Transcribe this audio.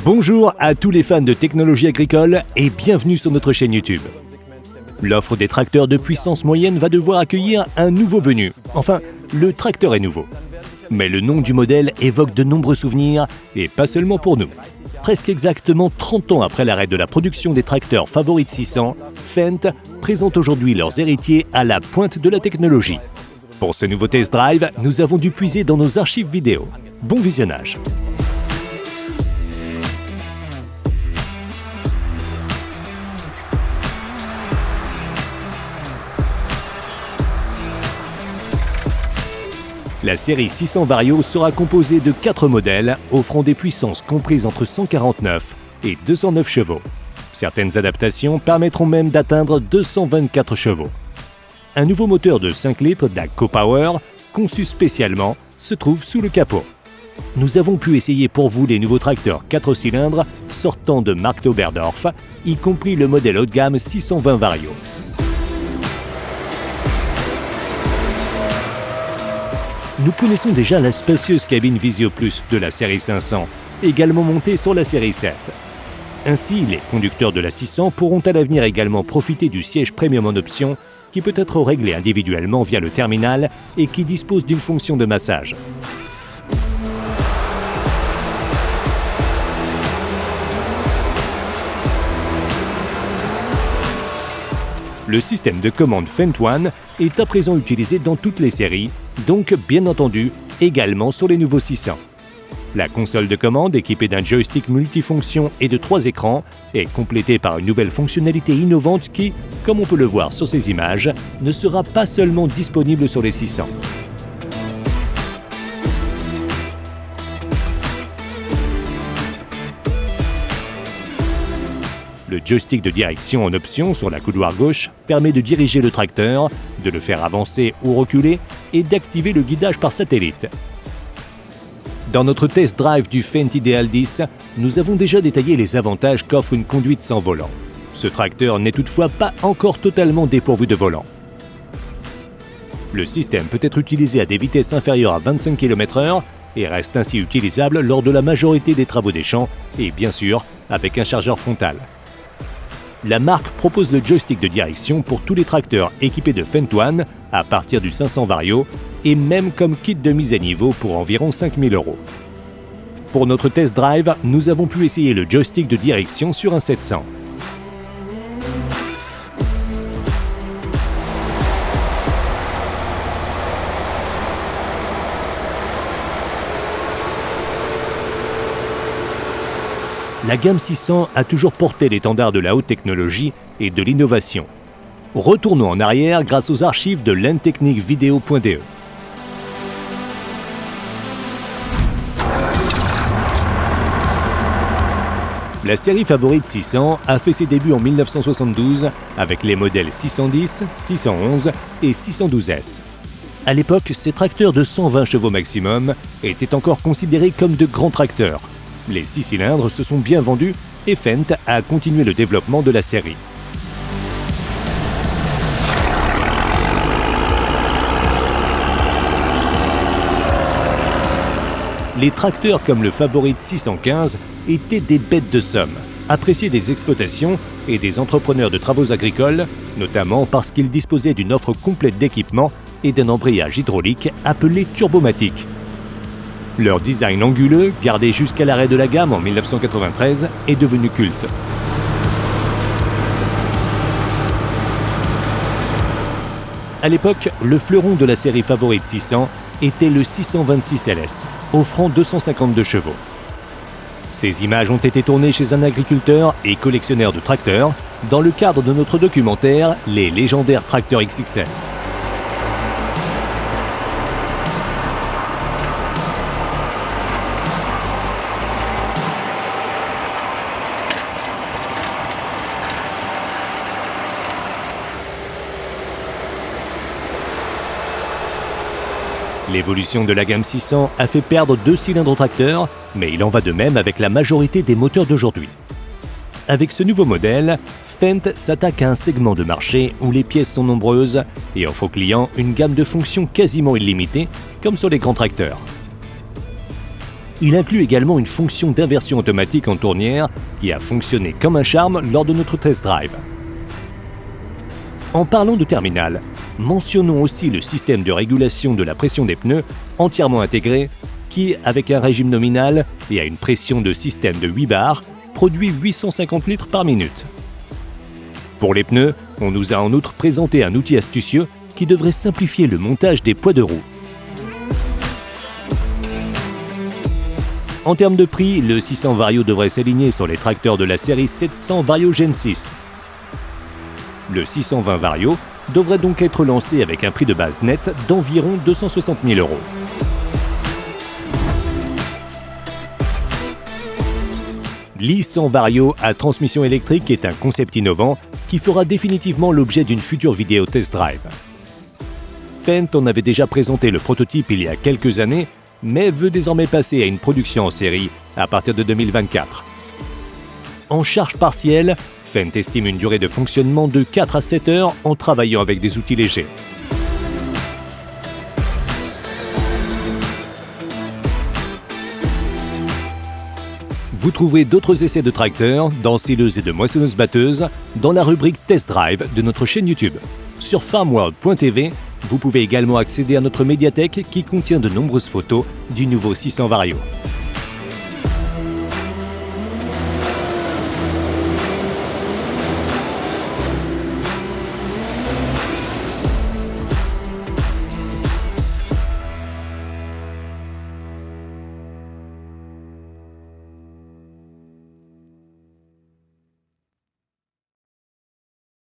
Bonjour à tous les fans de technologie agricole et bienvenue sur notre chaîne YouTube. L'offre des tracteurs de puissance moyenne va devoir accueillir un nouveau venu. Enfin, le tracteur est nouveau. Mais le nom du modèle évoque de nombreux souvenirs et pas seulement pour nous. Presque exactement 30 ans après l'arrêt de la production des tracteurs Favorit 600, Fendt présente aujourd'hui leurs héritiers à la pointe de la technologie. Pour ce nouveau test drive, nous avons dû puiser dans nos archives vidéo. Bon visionnage! La série 600 Vario sera composée de 4 modèles offrant des puissances comprises entre 149 et 209 chevaux. Certaines adaptations permettront même d'atteindre 224 chevaux. Un nouveau moteur de 5 litres d'AGCO Power, conçu spécialement, se trouve sous le capot. Nous avons pu essayer pour vous les nouveaux tracteurs 4 cylindres sortant de marque Oberdorf, y compris le modèle haut de gamme 620 Vario. Nous connaissons déjà la spacieuse cabine Visio Plus de la série 500, également montée sur la série 7. Ainsi, les conducteurs de la 600 pourront à l'avenir également profiter du siège premium en option qui peut être réglé individuellement via le terminal et qui dispose d'une fonction de massage. Le système de commande Fendt One est à présent utilisé dans toutes les séries, donc bien entendu également sur les nouveaux 600. La console de commande, équipée d'un joystick multifonction et de 3 écrans, est complétée par une nouvelle fonctionnalité innovante qui, comme on peut le voir sur ces images, ne sera pas seulement disponible sur les 600. Le joystick de direction en option sur la coudoir gauche permet de diriger le tracteur, de le faire avancer ou reculer et d'activer le guidage par satellite. Dans notre test drive du Fendt Ideal 10, nous avons déjà détaillé les avantages qu'offre une conduite sans volant. Ce tracteur n'est toutefois pas encore totalement dépourvu de volant. Le système peut être utilisé à des vitesses inférieures à 25 km/h et reste ainsi utilisable lors de la majorité des travaux des champs et bien sûr avec un chargeur frontal. La marque propose le joystick de direction pour tous les tracteurs équipés de Fendt One à partir du 500 Vario et même comme kit de mise à niveau pour environ 5 000 €. Pour notre test drive, nous avons pu essayer le joystick de direction sur un 700. La gamme 600 a toujours porté l'étendard de la haute technologie et de l'innovation. Retournons en arrière grâce aux archives de lentechnicvideo.de. La série Favorit 600 a fait ses débuts en 1972 avec les modèles 610, 611 et 612S. À l'époque, ces tracteurs de 120 chevaux maximum étaient encore considérés comme de grands tracteurs. Les 6 cylindres se sont bien vendus et Fendt a continué le développement de la série. Les tracteurs comme le Favorit 615 étaient des bêtes de somme, appréciés des exploitations et des entrepreneurs de travaux agricoles, notamment parce qu'ils disposaient d'une offre complète d'équipement et d'un embrayage hydraulique appelé Turbomatic. Leur design anguleux, gardé jusqu'à l'arrêt de la gamme en 1993, est devenu culte. À l'époque, le fleuron de la série Favorit 600 était le 626 LS, offrant 252 chevaux. Ces images ont été tournées chez un agriculteur et collectionneur de tracteurs dans le cadre de notre documentaire « Les légendaires tracteurs XXL ». L'évolution de la gamme 600 a fait perdre 2 cylindres au tracteur, mais il en va de même avec la majorité des moteurs d'aujourd'hui. Avec ce nouveau modèle, Fendt s'attaque à un segment de marché où les pièces sont nombreuses et offre aux clients une gamme de fonctions quasiment illimitée, comme sur les grands tracteurs. Il inclut également une fonction d'inversion automatique en tournière qui a fonctionné comme un charme lors de notre test drive. En parlant de terminal, mentionnons aussi le système de régulation de la pression des pneus entièrement intégré qui, avec un régime nominal et à une pression de système de 8 bars, produit 850 litres par minute. Pour les pneus, on nous a en outre présenté un outil astucieux qui devrait simplifier le montage des poids de roue. En termes de prix, le 600 Vario devrait s'aligner sur les tracteurs de la série 700 Vario Gen 6. Le 620 Vario devrait donc être lancé avec un prix de base net d'environ 260 000 €. L'I100 Vario à transmission électrique est un concept innovant qui fera définitivement l'objet d'une future vidéo test drive. Fendt en avait déjà présenté le prototype il y a quelques années, mais veut désormais passer à une production en série à partir de 2024. En charge partielle, Fendt estime une durée de fonctionnement de 4 à 7 heures en travaillant avec des outils légers. Vous trouverez d'autres essais de tracteurs, d'ensileuses et de moissonneuses-batteuses dans la rubrique Test Drive de notre chaîne YouTube. Sur farmworld.tv, vous pouvez également accéder à notre médiathèque qui contient de nombreuses photos du nouveau 600 Vario.